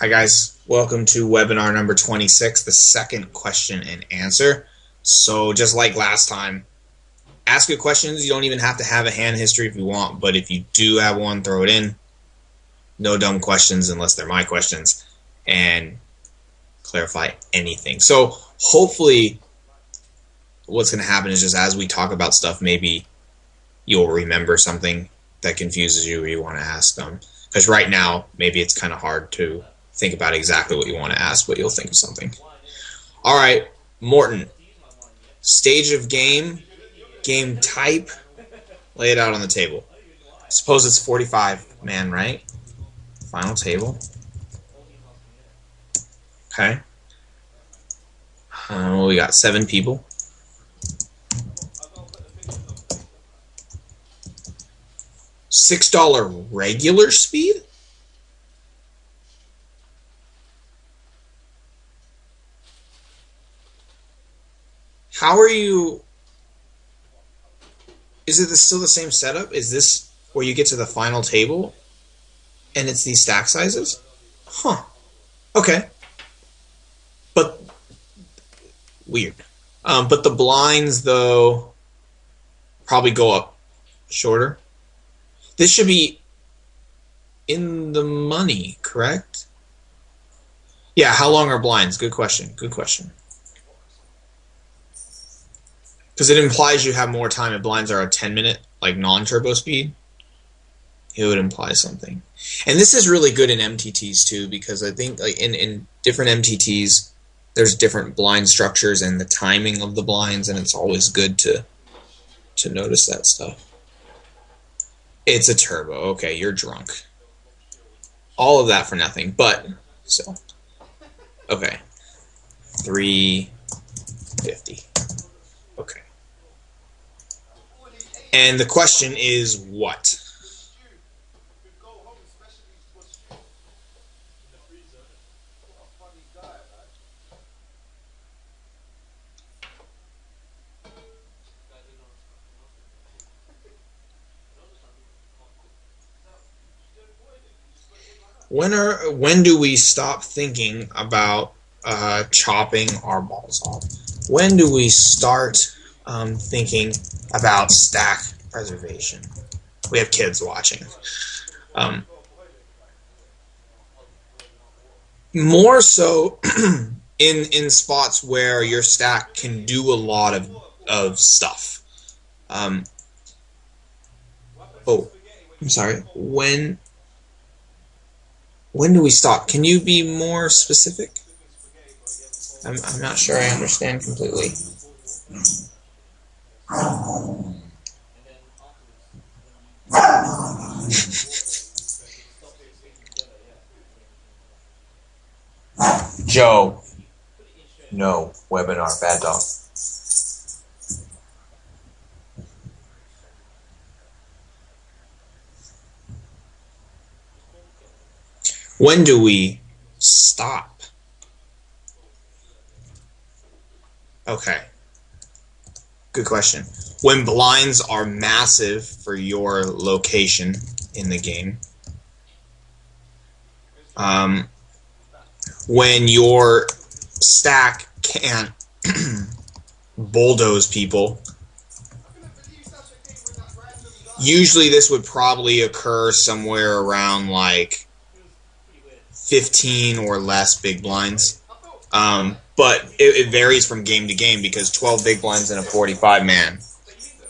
Hi guys, welcome to webinar number 26, the second question and answer. So just like last time, ask good questions. You don't even have to have a hand history if you want, but if you do have one, throw it in. No dumb questions unless they're my questions, and clarify anything. So hopefully what's going to happen is just as we talk about stuff, maybe you'll remember something that confuses you or you want to ask them. Because right now, maybe it's kind of hard to think about exactly what you want to ask, but you'll think of something. All right, Morton. Stage of game, game type, lay it out on the table. Suppose it's 45-man, right? Final table. Okay. We got 7 people. $6 regular speed? How are you... Is it still the same setup? Is this where you get to the final table and it's these stack sizes? Huh. Okay. But weird. But the blinds, though, probably go up shorter. This should be in the money, correct? Yeah, how long are blinds? Good question. Good question. Because it implies you have more time if blinds are a 10-minute, like non-turbo speed. It would imply something. And this is really good in MTTs too, because I think like in different MTTs, there's different blind structures and the timing of the blinds, and it's always good to notice that stuff. It's a turbo. Okay, you're drunk. All of that for nothing, but so. Okay. 350. Okay. And the question is what? When do we stop thinking about chopping our balls off? When do we start thinking about stack preservation? We have kids watching. More so in spots where your stack can do a lot of stuff. Oh, I'm sorry. When do we stop? Can you be more specific? I'm not sure I understand completely. Joe. No. Webinar. Bad dog. When do we stop? Okay. Good question. When blinds are massive for your location in the game. When your stack can't bulldoze people. Usually this would probably occur somewhere around like 15 or less big blinds. But it varies from game to game because 12 big blinds in a 45-man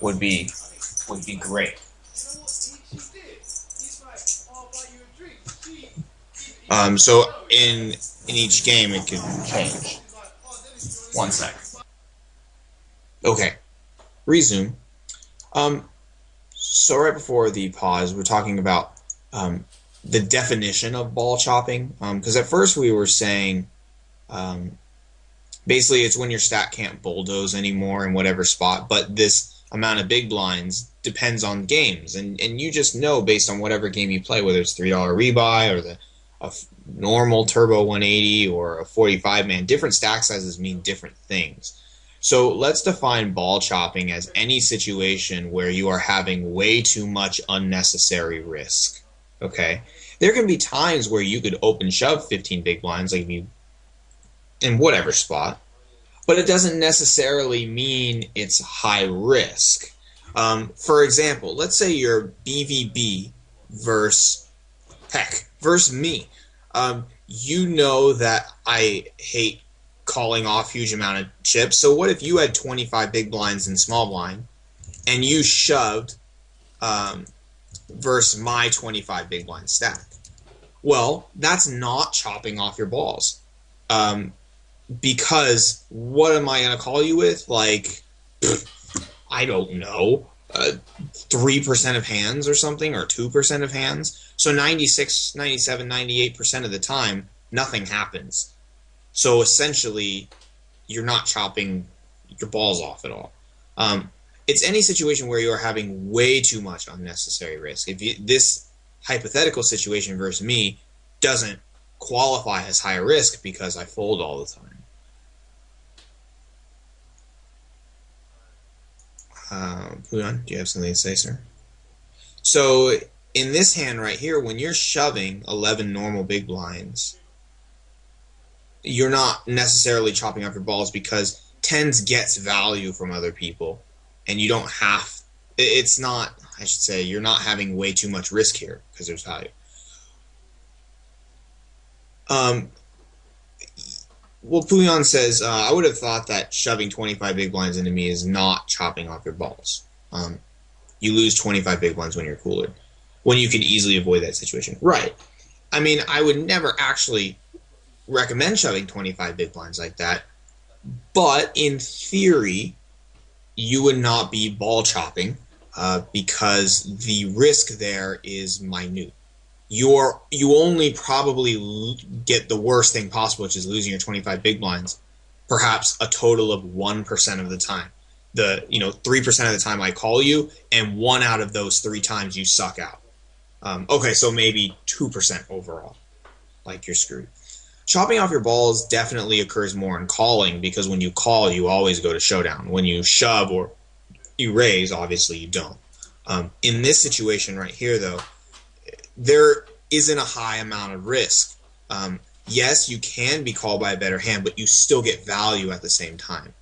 would be great. So in each game it could change. One sec. Okay. Resume. So right before the pause, we're talking about the definition of ball chopping. Because at first we were saying basically it's when your stack can't bulldoze anymore in whatever spot, but this amount of big blinds depends on games. And you just know based on whatever game you play, whether it's $3 rebuy or a normal turbo 180 or a 45-man, different stack sizes mean different things. So let's define ball chopping as any situation where you are having way too much unnecessary risk. Okay? there can be times where you could open shove 15 big blinds, like if you in whatever spot, but it doesn't necessarily mean it's high risk. For example, let's say you're BVB versus me. You know that I hate calling off huge amount of chips. So what if you had 25 big blinds in small blind and you shoved versus my 25 big blind stack? Well, that's not chopping off your balls. Because what am I going to call you with? Like, I don't know, 3% of hands or something, or 2% of hands. So 96, 97, 98% of the time, nothing happens. So essentially, you're not chopping your balls off at all. It's any situation where you're having way too much unnecessary risk. This hypothetical situation versus me doesn't qualify as high risk because I fold all the time. Puyan, do you have something to say, sir? So in this hand right here, when you're shoving 11 normal big blinds, you're not necessarily chopping off your balls because tens gets value from other people, and you don't have. It's not. I should say you're not having way too much risk here because there's value. Well, Puyan says, I would have thought that shoving 25 big blinds into me is not chopping off your balls. You lose 25 big blinds when you're cooler, when you can easily avoid that situation. Right. I mean, I would never actually recommend shoving 25 big blinds like that, but in theory, you would not be ball chopping because the risk there is minute. You only probably get the worst thing possible, which is losing your 25 big blinds, perhaps a total of 1% of the time. 3% of the time I call you, and 1 out of those 3 times you suck out. Okay, so maybe 2% overall, like you're screwed. Chopping off your balls definitely occurs more in calling because when you call, you always go to showdown. When you shove or you raise, obviously you don't. In this situation right here, though, there isn't a high amount of risk. Yes, you can be called by a better hand, but you still get value at the same time.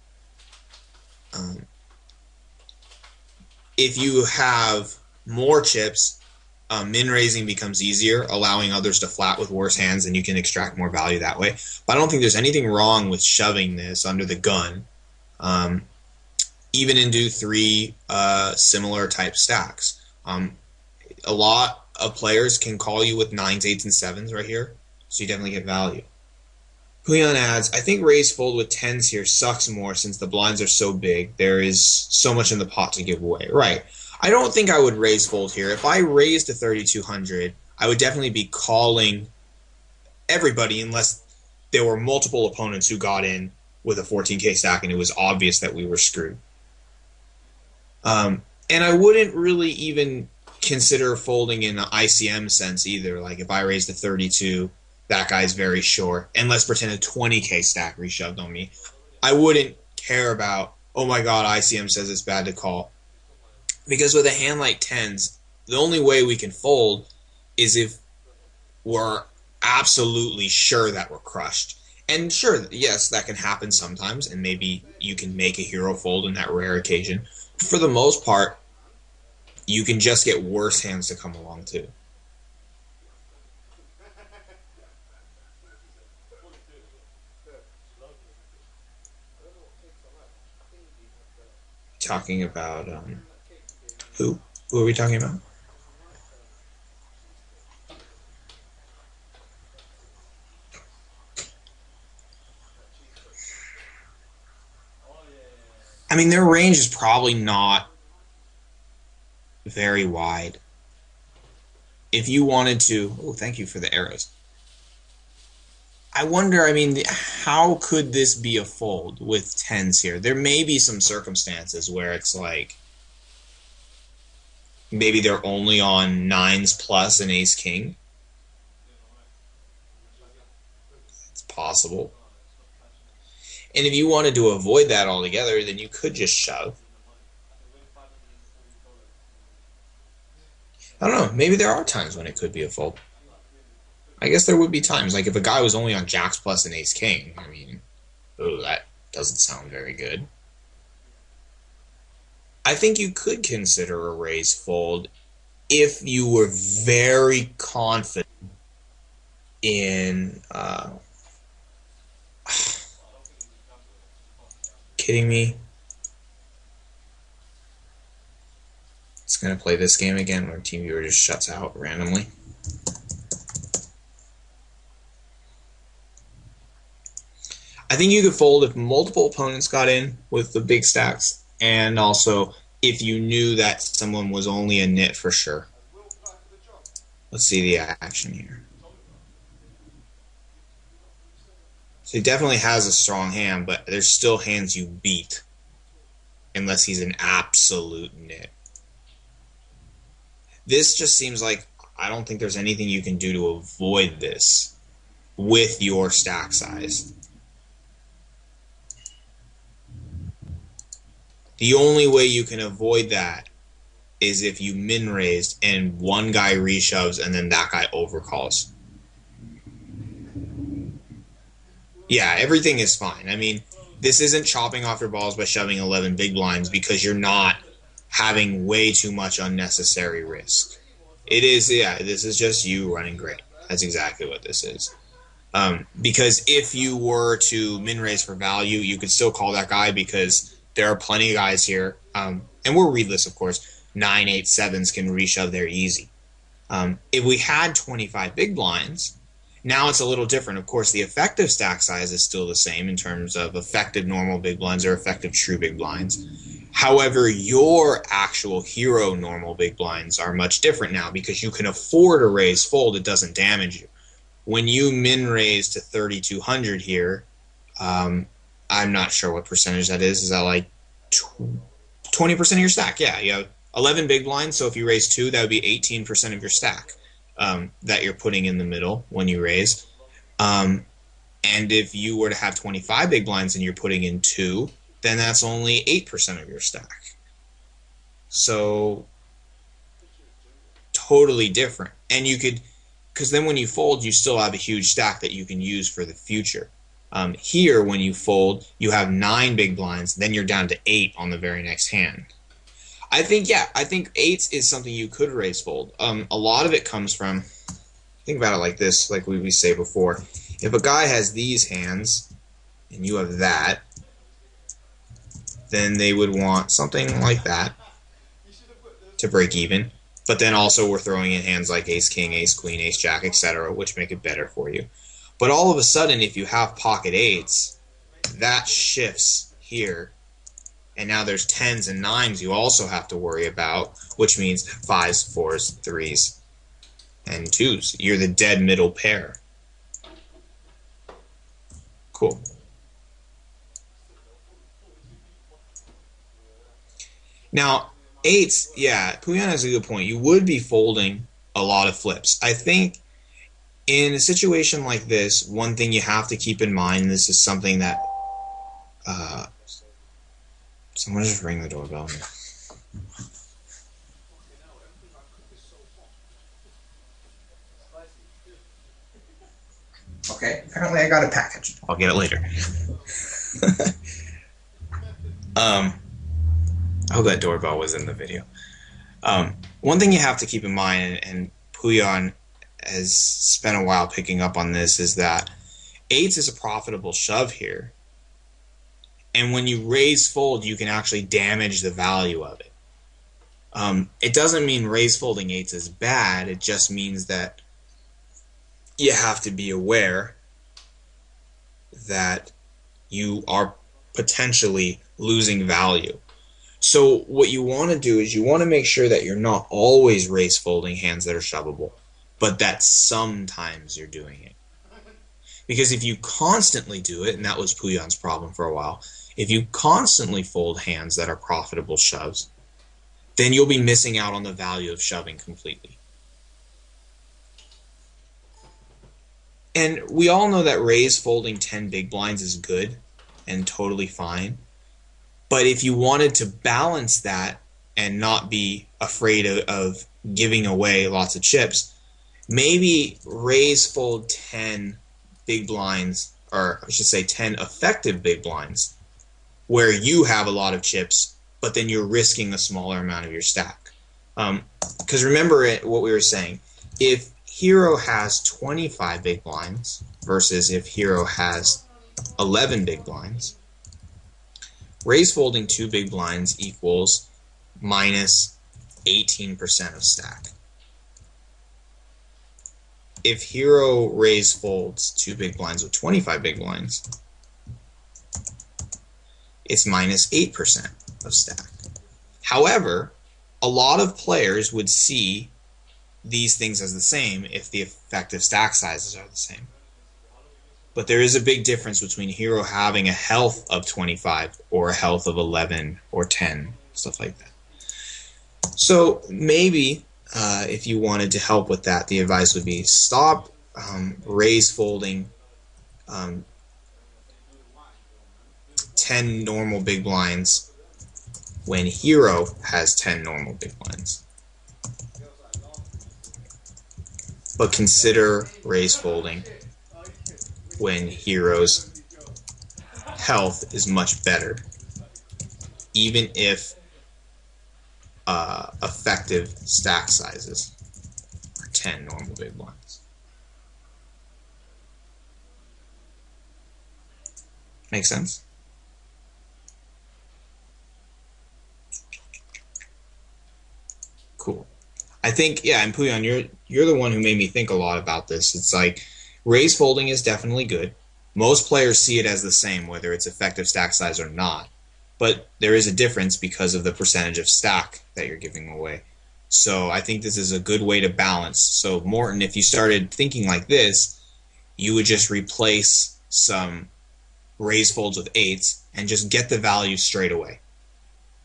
If you have more chips, min raising becomes easier, allowing others to flat with worse hands, and you can extract more value that way. But I don't think there's anything wrong with shoving this under the gun, even into 3 similar type stacks. A lot of players can call you with 9s, 8s, and 7s right here, so you definitely get value. Puyan adds, I think raise fold with 10s here sucks more since the blinds are so big. There is so much in the pot to give away. Right. I don't think I would raise fold here. If I raised to 3,200, I would definitely be calling everybody unless there were multiple opponents who got in with a 14K stack and it was obvious that we were screwed. And I wouldn't really even consider folding in the ICM sense either. Like if I raise to 32, that guy's very short. And let's pretend a 20K stack reshoved on me. I wouldn't care about, oh my god, ICM says it's bad to call. Because with a hand like 10s, the only way we can fold is if we're absolutely sure that we're crushed. And sure, yes, that can happen sometimes, and maybe you can make a hero fold in that rare occasion. For the most part, you can just get worse hands to come along too. Talking about who? Who are we talking about? I mean, their range is probably not very wide. If you wanted to... Oh, thank you for the arrows. I wonder, I mean, how could this be a fold with 10s here? There may be some circumstances where it's like... Maybe they're only on 9s plus an ace-king. It's possible. And if you wanted to avoid that altogether, then you could just shove. I don't know. Maybe there are times when it could be a fold. I guess there would be times, like if a guy was only on jacks plus and ace king, I mean, oh, that doesn't sound very good. I think you could consider a raise fold if you were very confident in, kidding me? It's going to play this game again where TeamViewer just shuts out randomly. I think you could fold if multiple opponents got in with the big stacks, and also if you knew that someone was only a nit for sure. Let's see the action here. So he definitely has a strong hand, but there's still hands you beat unless he's an absolute nit. This just seems like I don't think there's anything you can do to avoid this with your stack size. The only way you can avoid that is if you min-raised and one guy reshoves and then that guy overcalls. Yeah, everything is fine. I mean, this isn't chopping off your balls by shoving 11 big blinds because you're not having way too much unnecessary risk. It is, yeah, this is just you running great. That's exactly what this is. Because if you were to min-raise for value, you could still call that guy because there are plenty of guys here, and we're readless, of course. 9, 8, 7s can reshove there easy. If we had 25 big blinds, now it's a little different. Of course, the effective stack size is still the same in terms of effective normal big blinds or effective true big blinds. However, your actual hero normal big blinds are much different now because you can afford a raise fold. It doesn't damage you. When you min raise to 3,200 here, I'm not sure what percentage that is. Is that like 20% of your stack? Yeah, you have 11 big blinds, so if you raise 2, that would be 18% of your stack that you're putting in the middle when you raise. And if you were to have 25 big blinds and you're putting in 2, then that's only 8% of your stack. So totally different. And you could, because then when you fold, you still have a huge stack that you can use for the future. Here, when you fold, you have 9 big blinds, then you're down to 8 on the very next hand. I think 8s is something you could raise fold. A lot of it comes from, think about it like this, like we say before. If a guy has these hands, and you have that, then they would want something like that to break even. But then also we're throwing in hands like ace king, ace queen, ace jack, etc., which make it better for you. But all of a sudden, if you have pocket 8s, that shifts here. And now there's 10s and 9s you also have to worry about, which means 5s, 4s, 3s, and 2s. You're the dead middle pair. Cool. Now, 8s, yeah, Puyan has a good point. You would be folding a lot of flips. I think in a situation like this, one thing you have to keep in mind, this is something that someone just ring the doorbell here. Okay, apparently I got a package. I'll get it later. I hope that doorbell was in the video. One thing you have to keep in mind, and Puyan has spent a while picking up on this, is that 8s is a profitable shove here. And when you raise fold, you can actually damage the value of it. It doesn't mean raise folding 8s is bad. It just means that you have to be aware that you are potentially losing value. So what you want to do is you want to make sure that you're not always raise folding hands that are shovable, but that sometimes you're doing it. Because if you constantly do it, and that was Puyan's problem for a while, if you constantly fold hands that are profitable shoves, then you'll be missing out on the value of shoving completely. And we all know that raise folding 10 big blinds is good and totally fine. But if you wanted to balance that and not be afraid of giving away lots of chips, Maybe raise fold 10 big blinds, or I should say 10 effective big blinds, where you have a lot of chips, but then you're risking a smaller amount of your stack. Because remember what we were saying. If hero has 25 big blinds versus if hero has 11 big blinds, raise folding 2 big blinds equals minus 18% of stack. If hero raise folds 2 big blinds with 25 big blinds, it's minus 8% of stack. However, a lot of players would see these things as the same if the effective stack sizes are the same. But there is a big difference between hero having a health of 25 or a health of 11 or 10, stuff like that. So maybe if you wanted to help with that, the advice would be stop raise folding 10 normal big blinds when hero has 10 normal big blinds. But consider raise folding when hero's health is much better, even if effective stack sizes are 10 normal big blinds. Make sense? Cool. I think, yeah, and Puyon, you're the one who made me think a lot about this. It's like raise folding is definitely good. Most players see it as the same, whether it's effective stack size or not. But there is a difference because of the percentage of stack that you're giving away. So I think this is a good way to balance. So Morton, if you started thinking like this, you would just replace some raise folds with 8s and just get the value straight away.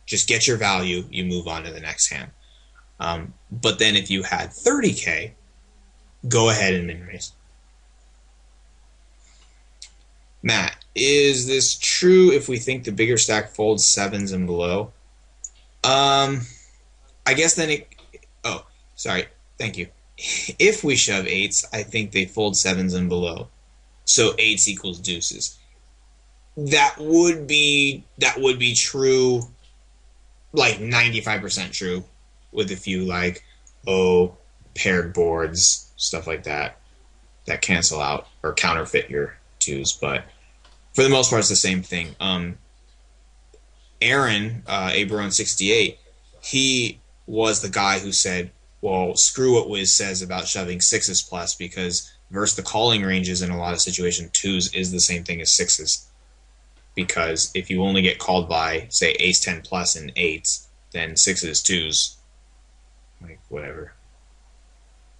Just get your value, you move on to the next hand. But then if you had 30k, go ahead and min raise. Matt, is this true if we think the bigger stack folds 7s and below? I guess then it... Oh, sorry. Thank you. If we shove 8s, I think they fold 7s and below. So 8s equals deuces. That would be true, like 95% true, with a few like, paired boards, stuff like that cancel out or counterfeit your 2s, but for the most part it's the same thing. Aaron, Aberon68, he was the guy who said, well, screw what Wiz says about shoving 6s plus, because versus the calling ranges in a lot of situations, 2s is the same thing as 6s. Because if you only get called by, say, ace 10 plus and 8s, then 6s, 2s, like whatever.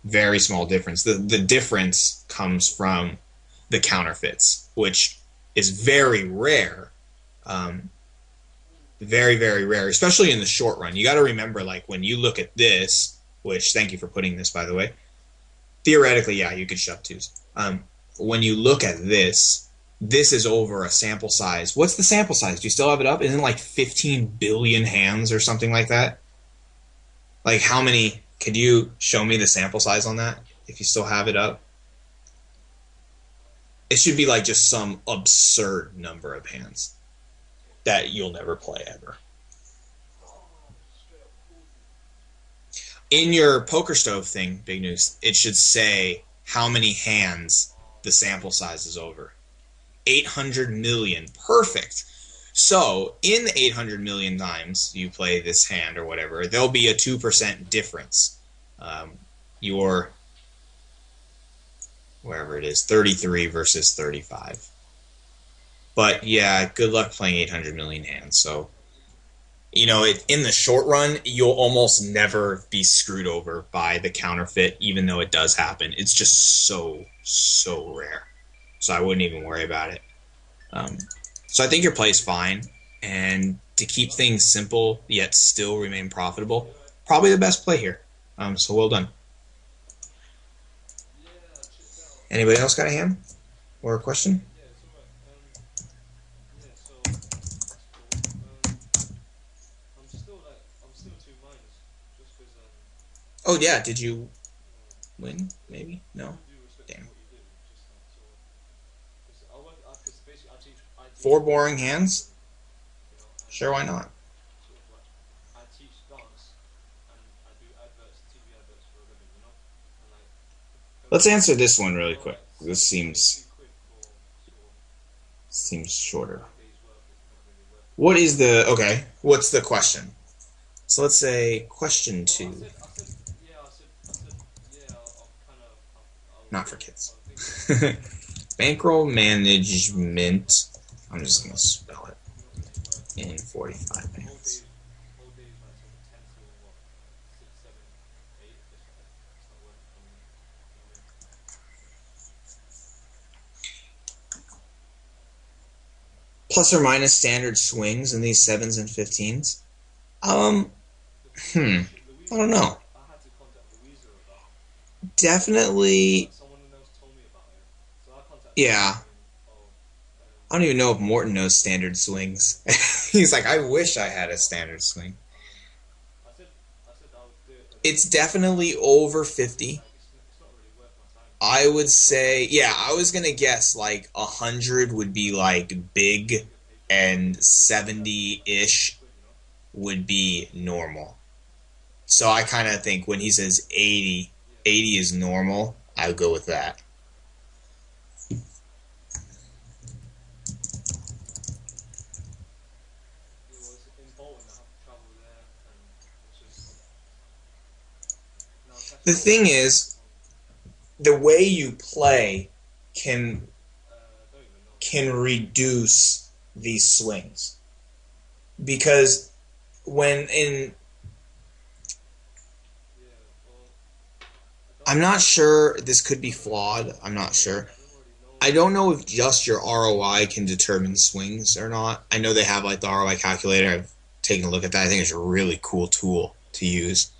Very small difference. The difference comes from the counterfeits, which is very rare. Very, very rare, especially in the short run. You got to remember, like, when you look at this, which, thank you for putting this, by the way, theoretically, yeah, you could shove 2s. When you look at this is over a sample size. What's the sample size? Do you still have it up? Isn't it like 15 billion hands or something like that? Like, how many? Could you show me the sample size on that if you still have it up? It should be like just some absurd number of hands that you'll never play ever. In your Poker Stove thing, Big News, it should say how many hands the sample size is over. 800 million. Perfect. So, in the 800 million times you play this hand or whatever, there'll be a 2% difference. Your, wherever it is, 33 versus 35. But yeah, good luck playing 800 million hands. So, you know, in the short run, you'll almost never be screwed over by the counterfeit, even though it does happen. It's just so rare. So I wouldn't even worry about it. So I think your play is fine, and to keep things simple yet still remain profitable, probably the best play here. So well done. Anybody else got a hand or a question? Oh yeah, did you win? Maybe? No? do respect Damn. what you do. Just like sort of, because I work, because basically I teach Four boring hands? and Sure, why not? sort of like I teach dance, and I do adverts, TV adverts for a living, and like Let's answer this one really for quick. like This 72 seems quid for sort of shorter. a day's work is not really worth it. What is the okay? What's the question? So let's say question Well, two. yeah, yeah, I'll kind of, I'll Not for think, kids. I'll think about it. Bankroll management. I'm just gonna spell it Not really worth it. in 45 Whole minutes. days, whole days like sort of 10 till what, 6, 7, 8. It's not worth it for me. You know what I mean? Plus or minus standard swings in these sevens and 15s. Um, The thing is, hmm. I don't know. I had to contact Louisa about it. Definitely, Someone else told me about it. So I contacted her yeah. saying, oh, I don't even know if Morton knows standard swings. He's like, I wish I had a standard swing. I said I would do it, but then It's definitely over I was 50. like, it's not really worth my time. I would It's not say, like yeah, I was gonna guess like 100 would be like big, get paid for it. and I do that for like 70-ish 50 quid. would be normal. So I kind of think when he says 80, Yeah. 80 is normal, I would go with that. Yeah, well, it's in Bolton. I have to travel there, and it's just, and I was The catching a thing flight is, from, the way you play can I don't even know. can reduce these swings because when in Yeah, well, I'm not sure, this could be flawed. I'm not sure. I don't really know. I don't know if just your ROI can determine swings or not. I know they have like the ROI calculator. I've taken a look at that. I think it's a really cool tool to use.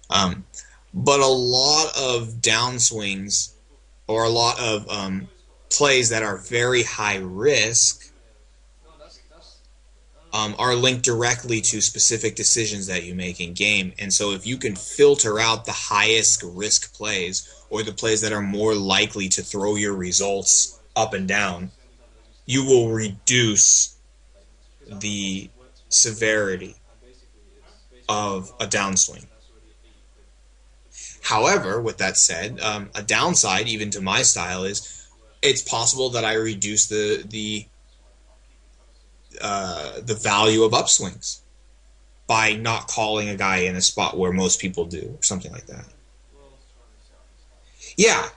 Um, but a lot of downswings or a lot of plays that are very high risk No, that's are linked directly to specific decisions that you make in game. And so if you can filter out the highest risk plays or the plays that are more likely to throw your results up and down, you will reduce because I've the obviously worked tomorrow, severity and basically it's basically of a downswing. and that's already 80 quid. Just like However, with that said, a downside, even to my style, is it's possible that I reduce the value of upswings by not calling a guy in a spot where most people do, or something like that. well, Yeah,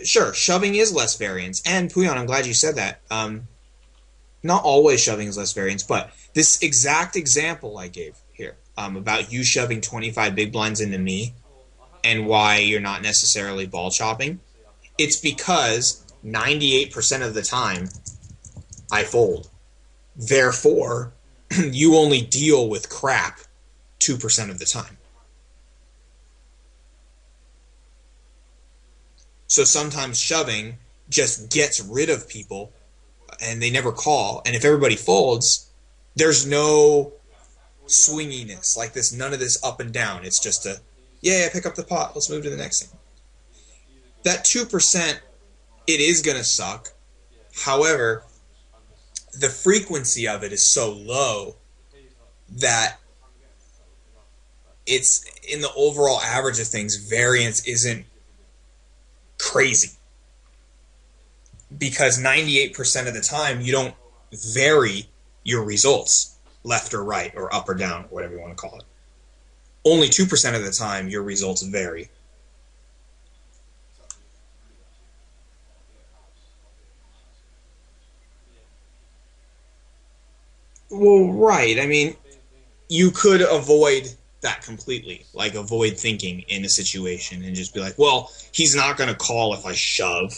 sure, shoving is less variance. And Puyon, I'm glad you said that. Not always shoving is less variance, but this exact example I gave here about you shoving 25 big blinds into me and why you're not necessarily ball chopping, it's because 98% of the time I fold. Therefore, you only deal with crap 2% of the time. So sometimes shoving just gets rid of people and they never call. And if everybody folds, there's no swinginess like this, none of this up and down. It's just a, yeah, pick up the pot, let's move to the next thing. That 2%, it is going to suck. However, the frequency of it is so low that it's in the overall average of things, variance isn't crazy. Because 98% of the time, you don't vary your results left or right or up or down, or whatever you want to call it. Only 2% of the time, your results vary. Well, right. I mean, you could avoid that completely. Like, avoid thinking in a situation and just be like, well, he's not going to call if I shove.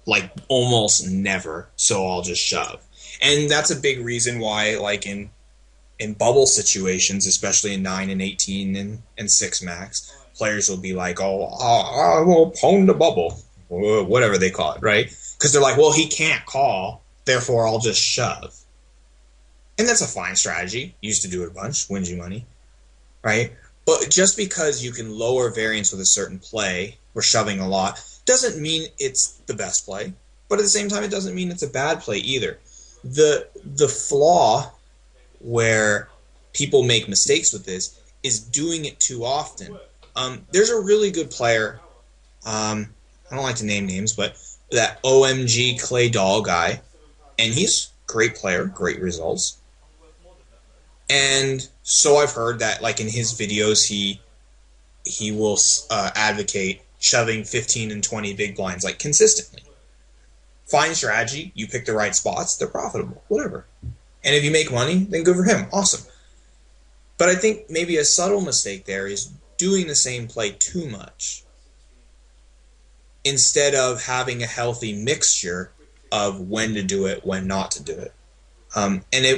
Like, almost never. So I'll just shove. And that's a big reason why, like, in bubble situations, especially in 9 and 18 and 6 max, players will be like, oh, I will pwn the bubble. Or whatever they call it, right? Because they're like, well, he can't call, therefore I'll just shove. And that's a fine strategy. Used to do it a bunch, wins you money, right? But just because you can lower variance with a certain play, or shoving a lot, doesn't mean it's the best play. But at the same time, it doesn't mean it's a bad play either. The flaw where people make mistakes with this is doing it too often. There's a really good player. I don't like to name names, but that OMG Clay Doll guy, and he's a great player, great results. And so I've heard that, like in his videos, he will advocate shoving 15 and 20 big blinds like consistently. Fine strategy. You pick the right spots. They're profitable. Whatever. And if you make money, then good for him. Awesome. But I think maybe a subtle mistake there is doing the same play too much instead of having a healthy mixture of when to do it, when not to do it.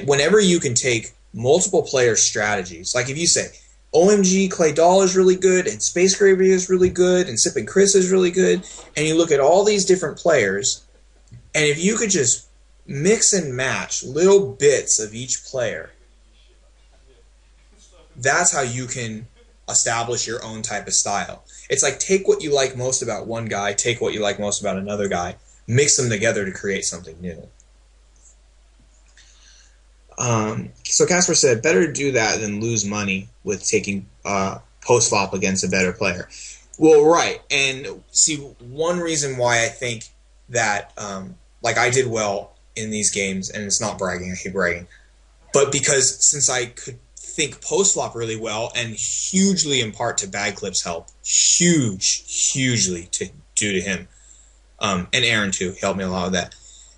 Whenever you can take multiple player strategies, like if you say, OMG Clay Doll is really good, and Space Gravy is really good, and Sippin' Chris is really good, and you look at all these different players, and if you could just mix and match little bits of each player, that's how you can establish your own type of style. It's like take what you like most about one guy, take what you like most about another guy, mix them together to create something new. So Casper said, better to do that than lose money with taking post-flop against a better player. Well, right. And see, one reason why I think that, like I did well in these games, and it's not bragging, I hate bragging, but because since I could think post-flop really well, and hugely in part to Bad Clip's help, hugely due to him, and Aaron too, he helped me a lot with that,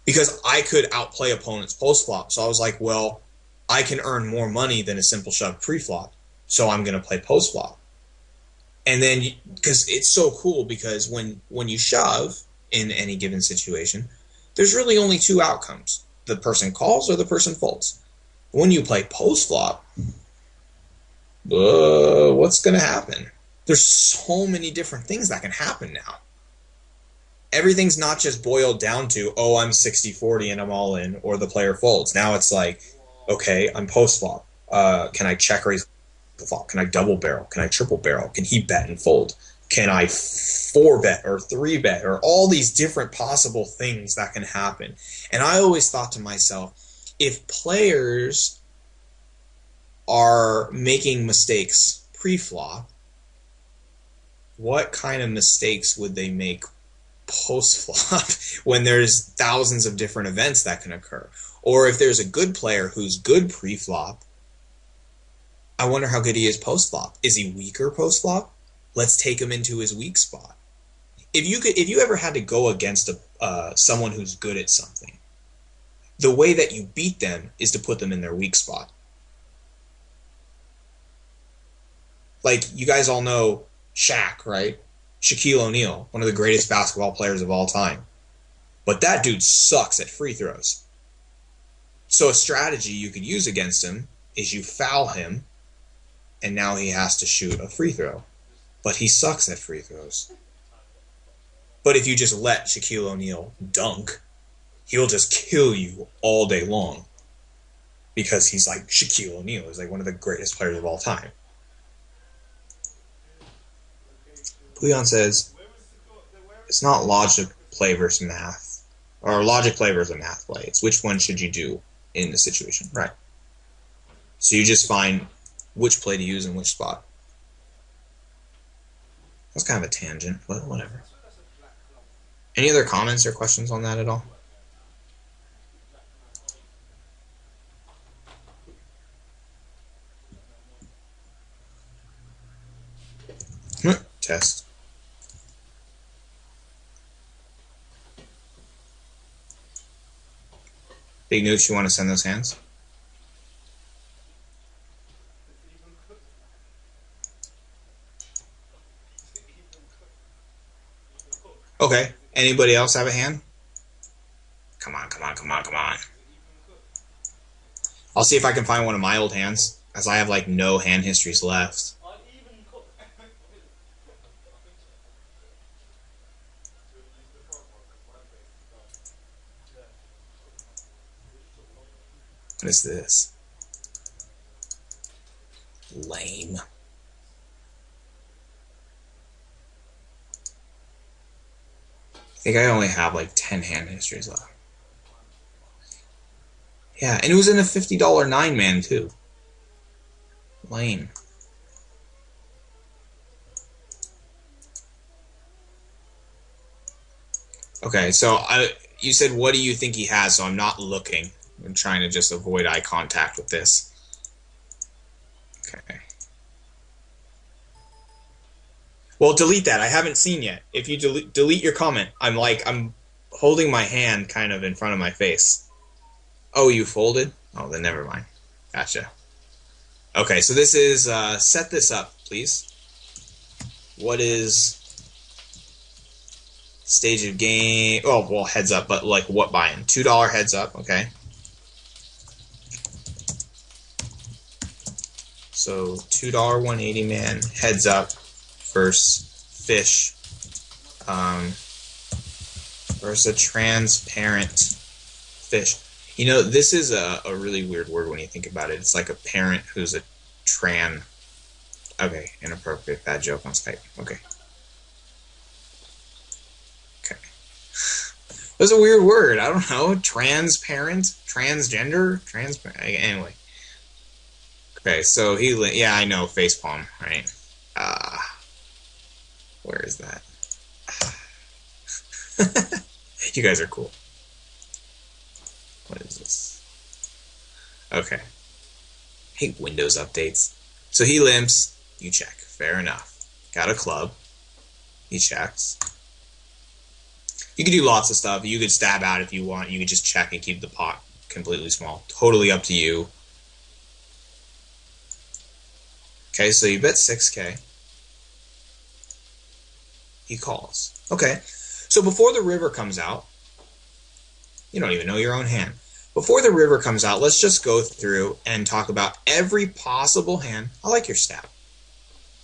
because I could outplay opponents post-flop, so I was like, well, I can earn more money than a simple shove pre-flop, so I'm going to play post-flop. And then, because it's so cool, because when you shove in any given situation, there's really only two outcomes. The person calls or the person folds. When you play post-flop, what's going to happen? There's so many different things that can happen now. Everything's not just boiled down to, oh, I'm 60-40 and I'm all in, or the player folds. Now it's like, okay, I'm post-flop. Can I check raise the flop? Can I double barrel? Can I triple barrel? Can he bet and fold? Can I 4-bet or 3-bet, or all these different possible things that can happen? And I always thought to myself, if players are making mistakes pre-flop, what kind of mistakes would they make post-flop when there's thousands of different events that can occur? Or if there's a good player who's good pre-flop, I wonder how good he is post-flop. Is he weaker post-flop? Let's take him into his weak spot. If you ever had to go against someone who's good at something, the way that you beat them is to put them in their weak spot. Like, you guys all know Shaq, right? Shaquille O'Neal, one of the greatest basketball players of all time. But that dude sucks at free throws. So a strategy you could use against him is you foul him, and now he has to shoot a free throw. But he sucks at free throws. But if you just let Shaquille O'Neal dunk, he'll just kill you all day long. Because he's like Shaquille O'Neal. He's like one of the greatest players of all time. Leon says, it's not logic play versus math. Or logic play versus math play. It's which one should you do in the situation. Right. So you just find which play to use in which spot. That's kind of a tangent, but whatever. Any other comments or questions on that at all? Test. Big Nooch, you want to send those hands? Okay. Anybody else have a hand? Come on. I'll see if I can find one of my old hands, as I have like no hand histories left. What is this? Lame. think I only have like 10 hand histories left. Yeah, and it was in a $50 9-man too. Lame. Okay, so you said what do you think he has, so I'm not looking. I'm trying to just avoid eye contact with this. Okay. Well, delete that. I haven't seen yet. If you delete your comment, I'm holding my hand kind of in front of my face. Oh, you folded? Oh, then never mind. Gotcha. Okay, so this is, set this up, please. What is stage of game? Oh, well, heads up, but like what buy-in? $2 heads up, okay. So $2 180 man heads up versus fish versus a transparent fish. You know, this is a really weird word when you think about it. It's like a parent who's a tran. Okay, inappropriate, bad joke on Skype. Okay. Okay. That's a weird word. I don't know. Transparent? Transgender? Anyway. Okay, so yeah, I know, facepalm, right? Where is that? You guys are cool. What is this? Okay. I hate Windows updates. So he limps, you check. Fair enough. Got a club. He checks. You could do lots of stuff. You could stab out if you want. You could just check and keep the pot completely small. Totally up to you. Okay, so you bet 6K. He calls. Okay, so before the river comes out, you don't even know your own hand. Before the river comes out, let's just go through and talk about every possible hand. I like your stab.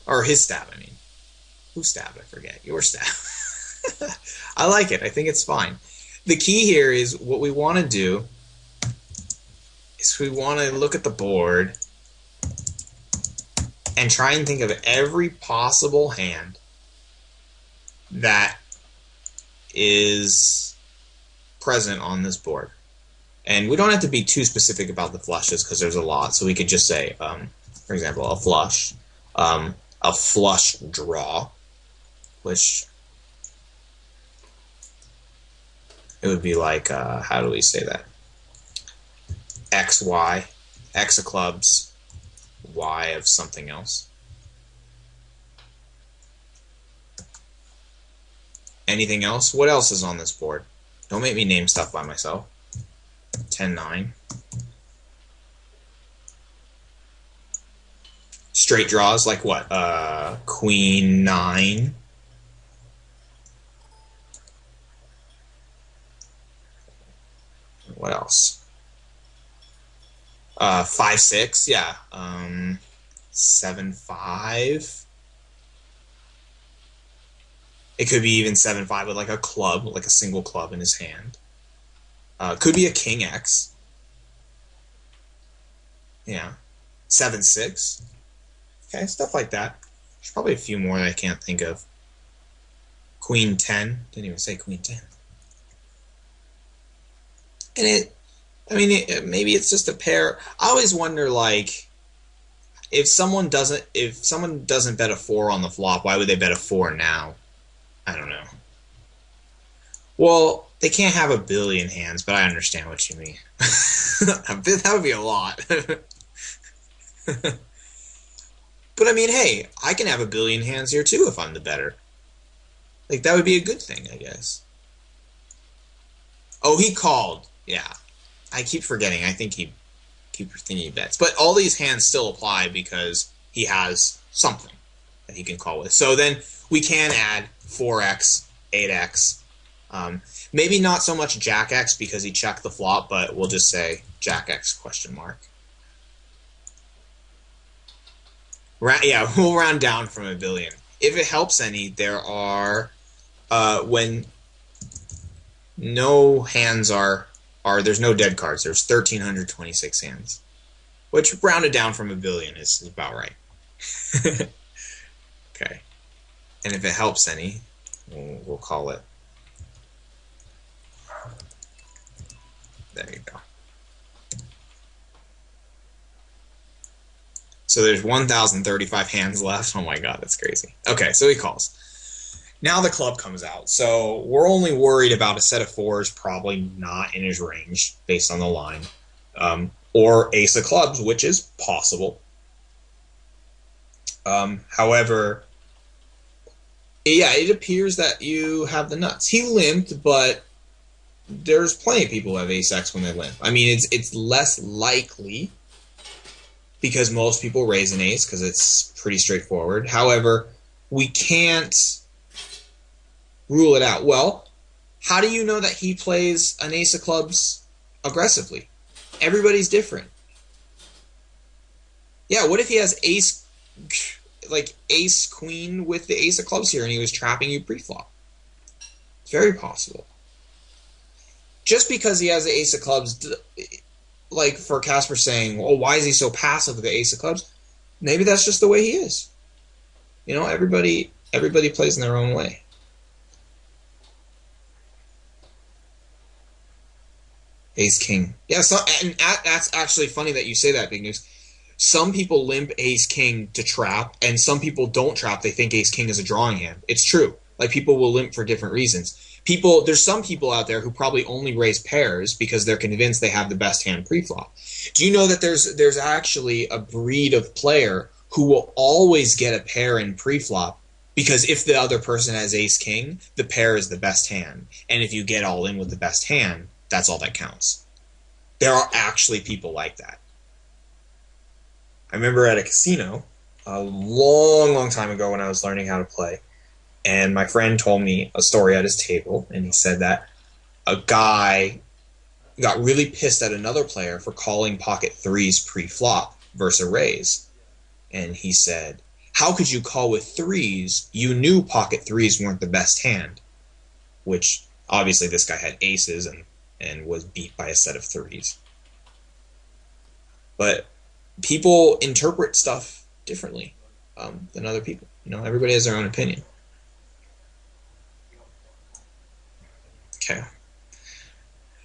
Or his stab, I mean. Who stabbed? I forget. Your stab. I like it. I think it's fine. The key here is what we want to do is we want to look at the board and try and think of every possible hand that is present on this board. And we don't have to be too specific about the flushes because there's a lot. So we could just say, for example, a flush draw, which it would be like, how do we say that? X, Y, X of clubs, Y of something else. Anything else? What else is on this board? Don't make me name stuff by myself. 10-9. Straight draws, like what? Queen 9. What else? 5-6, yeah. 7-5. It could be even 7-5 with like a club, like a single club in his hand. Could be a King X. Yeah. 7-6. Okay, stuff like that. There's probably a few more that I can't think of. Queen 10. Didn't even say Queen 10. And maybe it's just a pair. I always wonder, like, if someone doesn't bet a 4 on the flop, why would they bet a 4 now? I don't know. Well, they can't have a billion hands, but I understand what you mean. That would be a lot. But I mean, hey, I can have a billion hands here too if I'm the better. Like, that would be a good thing, I guess. Oh, he called. Yeah. I keep forgetting. I think he bets. But all these hands still apply because he has something that he can call with. So then we can add 4x, 8x. Maybe not so much Jack X because he checked the flop, but we'll just say Jack X question mark. Yeah, we'll round down from a billion. If it helps any, there are when no hands there's no dead cards. There's 1,326 hands, which rounded down from a billion is about right. Okay, and if it helps any, we'll call it There you go. So there's 1,035 hands left. Oh my god, that's crazy. Okay, so he calls. Now the club comes out. So we're only worried about a set of fours, probably not in his range based on the line. Or ace of clubs, which is possible. However, yeah, it appears that you have the nuts. He limped, but there's plenty of people who have ace-x when they limp. I mean, it's less likely because most people raise an ace because it's pretty straightforward. However, we can't rule it out. Well, how do you know that he plays an ace of clubs aggressively? Everybody's different. Yeah, what if he has ace, like ace queen with the ace of clubs here and he was trapping you pre-flop? It's very possible. Just because he has the ace of clubs, like for Casper saying, well, why is he so passive with the ace of clubs? Maybe that's just the way he is. You know, everybody plays in their own way. Ace king. Yeah, so, and that's actually funny that you say that, Big News. Some people limp ace king to trap, and some people don't trap. They think ace king is a drawing hand. It's true. Like, people will limp for different reasons. There's some people out there who probably only raise pairs because they're convinced they have the best hand pre-flop. Do you know that there's actually a breed of player who will always get a pair in pre-flop because if the other person has ace king, the pair is the best hand. And if you get all in with the best hand, that's all that counts. There are actually people like that. I remember at a casino a long, long time ago when I was learning how to play, and my friend told me a story at his table, and he said that a guy got really pissed at another player for calling pocket threes pre-flop versus a raise. And he said, how could you call with threes? You knew pocket threes weren't the best hand. Which, obviously, this guy had aces and was beat by a set of threes. But people interpret stuff differently than other people. You know, everybody has their own opinion. Okay.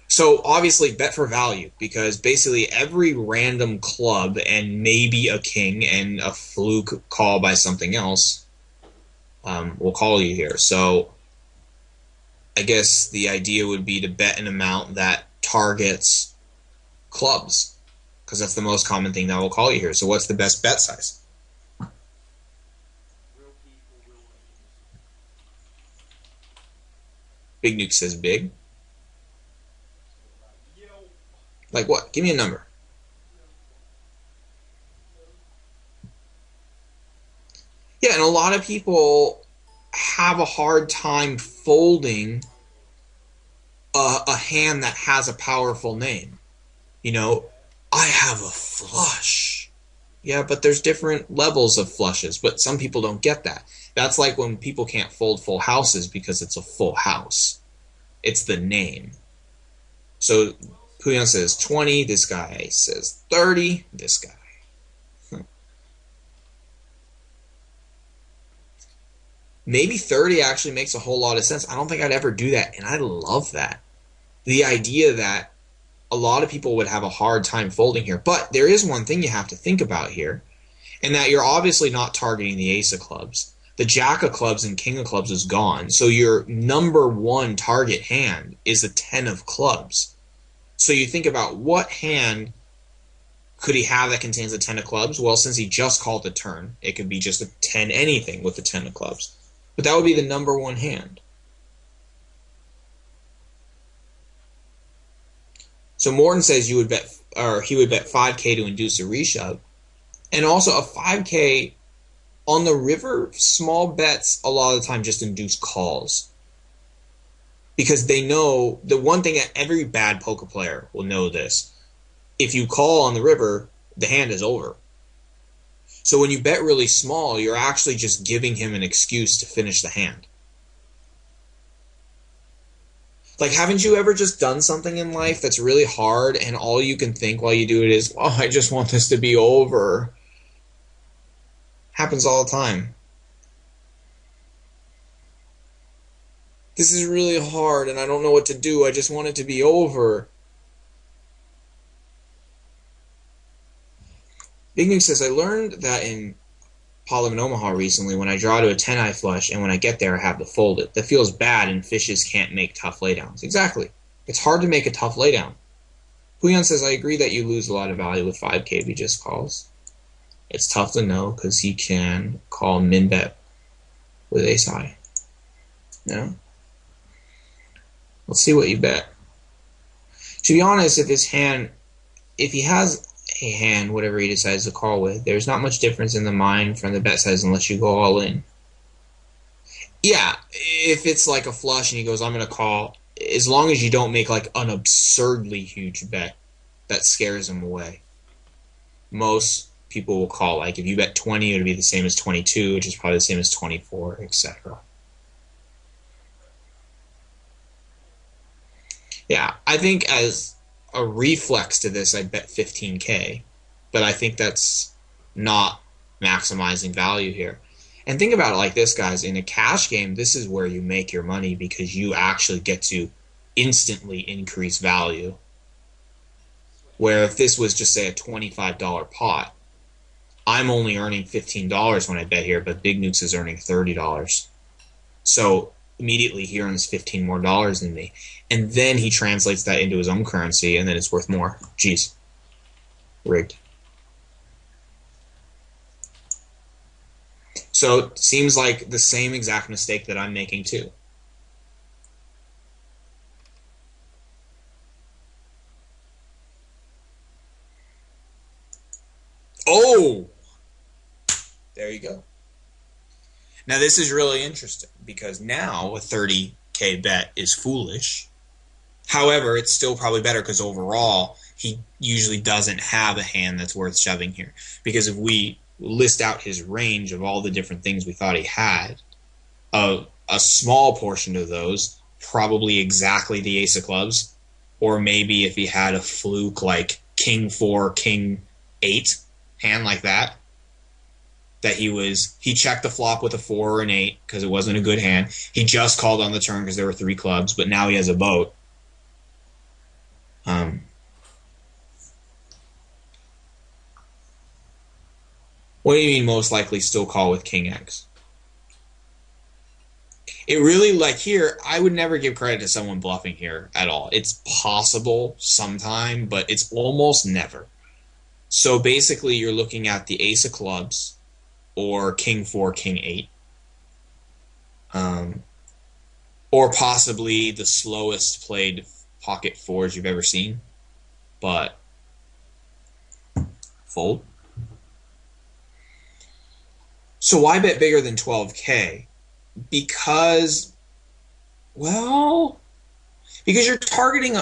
So obviously bet for value because basically every random club and maybe a king and a fluke call by something else will call you here. So I guess the idea would be to bet an amount that targets clubs because that's the most common thing that will call you here. So what's the best bet size? Big Nuke says big. Like what? Give me a number. Yeah, and a lot of people have a hard time folding a hand that has a powerful name. You know, I have a flush. Yeah, but there's different levels of flushes, but some people don't get that. That's like when people can't fold full houses because it's a full house. It's the name. So Puyan says 20, this guy says 30, this guy. Maybe 30 actually makes a whole lot of sense. I don't think I'd ever do that, and I love that. The idea that a lot of people would have a hard time folding here. But there is one thing you have to think about here, and that you're obviously not targeting the ace of clubs. The jack of clubs and king of clubs is gone. So your number one target hand is a 10 of clubs. So you think about what hand could he have that contains a 10 of clubs? Well, since he just called the turn, it could be just a 10 anything with the 10 of clubs. But that would be the number one hand. So Morton says you would bet, or he would bet 5K to induce a reshove. And also a 5K on the river, small bets a lot of the time just induce calls. Because they know, the one thing that every bad poker player will know this, if you call on the river, the hand is over. So when you bet really small, you're actually just giving him an excuse to finish the hand. Like, haven't you ever just done something in life that's really hard and all you can think while you do it is, oh, I just want this to be over? Happens all the time. This is really hard and I don't know what to do. I just want it to be over. Big Nuke says, I learned that in Polygon Omaha recently, when I draw to a 10-eye flush and when I get there I have to fold it. That feels bad and fishes can't make tough laydowns. Exactly. It's hard to make a tough laydown. Huyan says, I agree that you lose a lot of value with 5k if he just calls. It's tough to know because he can call min bet with ace high. Yeah. Let's see what you bet. To be honest, if he has a hand, whatever he decides to call with, there's not much difference in the mind from the bet size unless you go all in. Yeah, if it's like a flush and he goes, I'm going to call, as long as you don't make like an absurdly huge bet that scares him away. Most people will call, like if you bet 20, it'll be the same as 22, which is probably the same as 24, etc. Yeah, I think as a reflex to this, I'd bet 15k, but I think that's not maximizing value here. And think about it like this, guys. In a cash game, this is where you make your money because you actually get to instantly increase value. Where if this was just, say, a $25 pot, I'm only earning $15 when I bet here, but Big Nukes is earning $30. So immediately he earns $15 more than me. And then he translates that into his own currency, and then it's worth more. Jeez. Rigged. So it seems like the same exact mistake that I'm making too. Oh! There you go. Now this is really interesting because now a 30k bet is foolish. However, it's still probably better because overall he usually doesn't have a hand that's worth shoving here. Because if we list out his range of all the different things we thought he had, a small portion of those, probably exactly the ace of clubs, or maybe if he had a fluke like king 4, king 8 hand like that he checked the flop with a 4 or an 8 because it wasn't a good hand. He just called on the turn because there were 3 clubs, but now he has a boat. What do you mean most likely still call with king X? It really, like here, I would never give credit to someone bluffing here at all. It's possible sometime, but it's almost never. So basically you're looking at the ace of clubs or king 4, king 8. Or possibly the slowest played pocket 4s you've ever seen. But fold. So why bet bigger than 12k? Because you're targeting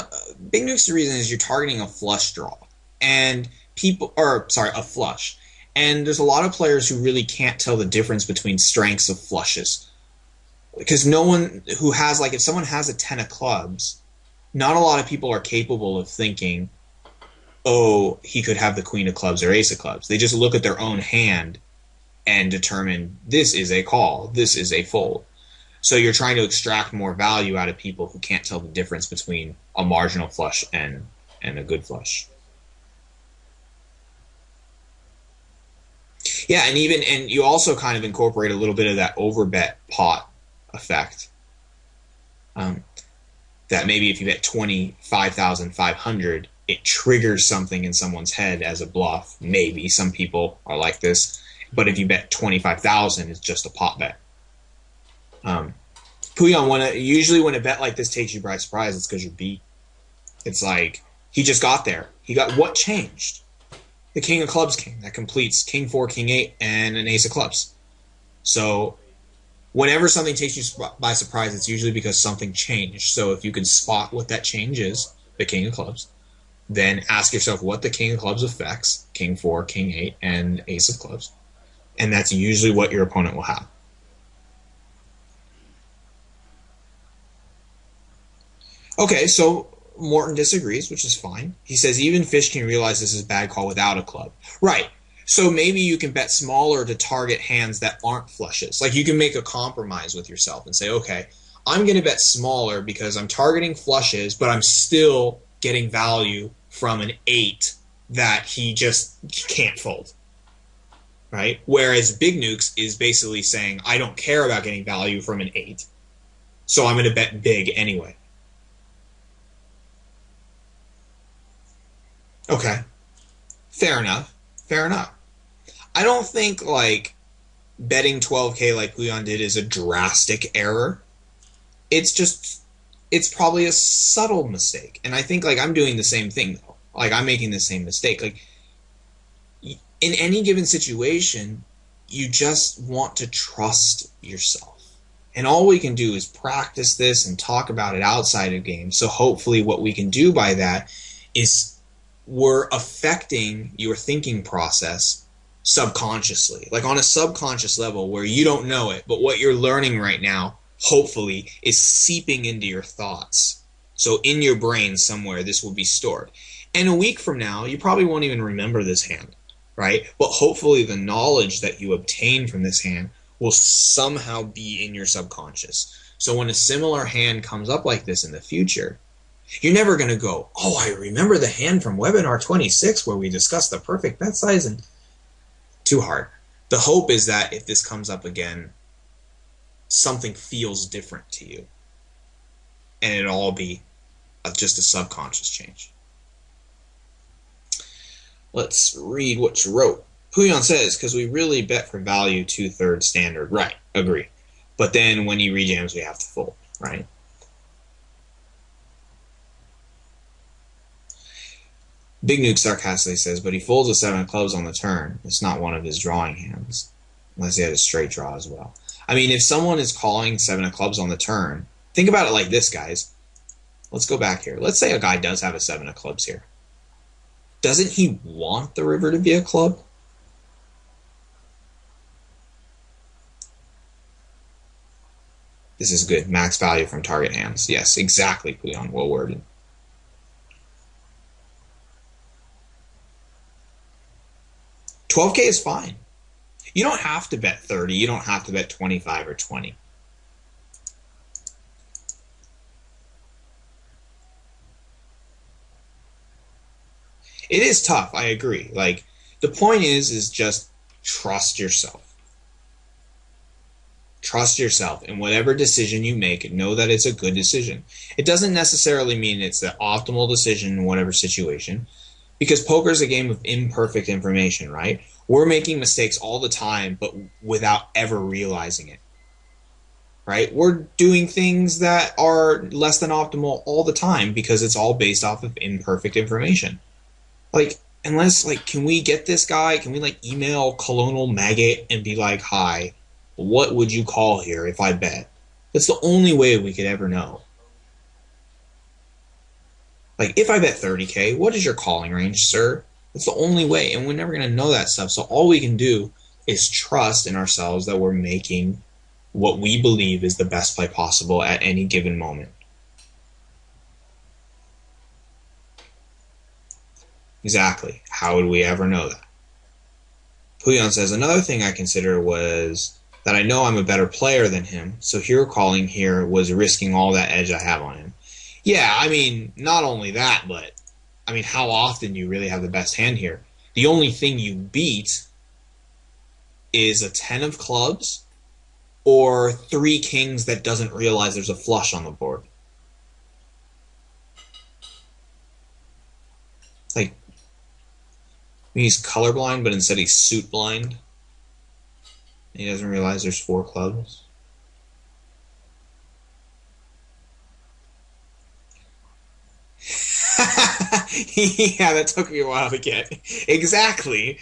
Big Nuke's the reason is you're targeting a flush draw. And a flush. And there's a lot of players who really can't tell the difference between strengths of flushes. Because no one who has, like, if someone has a 10 of clubs, not a lot of people are capable of thinking, oh, he could have the queen of clubs or ace of clubs. They just look at their own hand and determine this is a call, this is a fold. So you're trying to extract more value out of people who can't tell the difference between a marginal flush and a good flush. Yeah, and you also kind of incorporate a little bit of that overbet pot effect. That maybe if you bet 25,500, it triggers something in someone's head as a bluff. Maybe some people are like this, but if you bet 25,000, it's just a pot bet. Puyon, usually when a bet like this takes you by surprise, it's because you're beat. It's like he just got there. What changed? The king of clubs came. That completes king 4, king 8, and an ace of clubs. So whenever something takes you by surprise, it's usually because something changed. So if you can spot what that change is, the king of clubs, then ask yourself what the king of clubs affects, king 4, king 8, and ace of clubs. And that's usually what your opponent will have. Okay, so Morton disagrees, which is fine. He says even fish can realize this is a bad call without a club. Right. So maybe you can bet smaller to target hands that aren't flushes. Like you can make a compromise with yourself and say, okay, I'm going to bet smaller because I'm targeting flushes, but I'm still getting value from an 8 that he just can't fold. right? Whereas Big Nukes is basically saying, I don't care about getting value from an 8, so I'm going to bet big anyway. Okay, fair enough. Fair enough. I don't think, like, betting 12K like Leon did is a drastic error. It's just, it's probably a subtle mistake. And I think, like, I'm doing the same thing, though. Like, I'm making the same mistake. Like, in any given situation, you just want to trust yourself. And all we can do is practice this and talk about it outside of games. So hopefully what we can do by that is we're affecting your thinking process subconsciously, like on a subconscious level where you don't know it, but what you're learning right now, hopefully, is seeping into your thoughts. So in your brain somewhere, this will be stored. And a week from now, you probably won't even remember this hand, right? But hopefully the knowledge that you obtain from this hand will somehow be in your subconscious. So when a similar hand comes up like this in the future, you're never going to go, oh, I remember the hand from webinar 26 where we discussed the perfect bet size, and too hard. The hope is that if this comes up again, something feels different to you. And it'll all be just a subconscious change. Let's read what you wrote. Puyon says, because we really bet for value 2/3 standard. Right, agree. But then when he rejams, we have to fold, right? Big Nuke sarcastically says, but he folds a 7 of clubs on the turn. It's not one of his drawing hands, unless he had a straight draw as well. I mean, if someone is calling 7 of clubs on the turn, think about it like this, guys. Let's go back here. Let's say a guy does have a 7 of clubs here. Doesn't he want the river to be a club? This is good. Max value from target hands. Yes, exactly, Puyon. Well worded. $12K is fine. You don't have to bet 30. You don't have to bet 25 or 20. It is tough. I agree. Like, the point is just trust yourself. Trust yourself. In whatever decision you make, know that it's a good decision. It doesn't necessarily mean it's the optimal decision in whatever situation, because poker is a game of imperfect information, right? We're making mistakes all the time, but without ever realizing it, right? We're doing things that are less than optimal all the time because it's all based off of imperfect information. Like, unless, like, can we get this guy? Can we, like, email Colonel Maggot and be like, hi, what would you call here if I bet? That's the only way we could ever know. Like, if I bet 30K, what is your calling range, sir? That's the only way, and we're never going to know that stuff. So all we can do is trust in ourselves that we're making what we believe is the best play possible at any given moment. Exactly. How would we ever know that? Puyon says, another thing I considered was that I know I'm a better player than him, so hero calling here was risking all that edge I have on him. Yeah, I mean, not only that, but, I mean, how often do you really have the best hand here? The only thing you beat is a 10 of clubs or 3 kings that doesn't realize there's a flush on the board. Like, he's colorblind, but instead he's suit blind. He doesn't realize there's 4 clubs. Yeah, that took me a while to get. Exactly.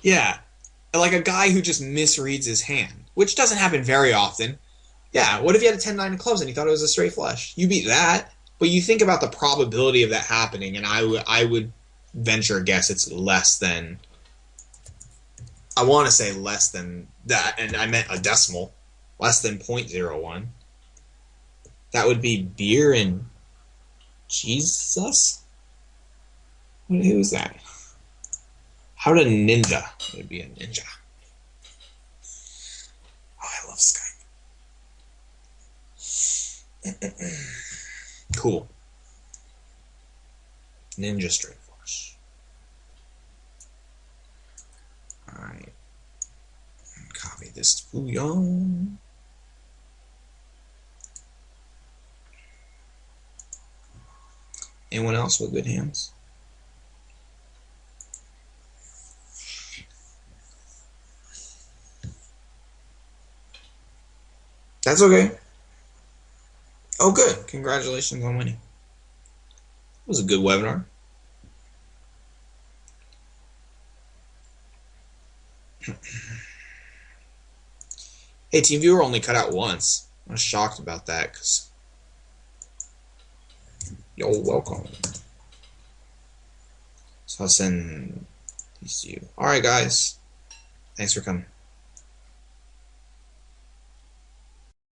Yeah. Like a guy who just misreads his hand, which doesn't happen very often. Yeah, what if you had a 10-9 of clubs and he thought it was a straight flush? You beat that, but you think about the probability of that happening, and I would venture a guess it's less than, I want to say less than that, and I meant a decimal, less than 0.01. That would be beer and Jesus? Who's that? How did a ninja? It would be a ninja. Oh, I love Skype. Cool. Ninja straight flush. Alright. Copy this to Bouillon. Anyone else with good hands? That's okay. Oh, good. Congratulations on winning. It was a good webinar. Hey, TeamViewer only cut out once. I was shocked about that because you're welcome. So I'll send these to you. Alright, guys. Thanks for coming.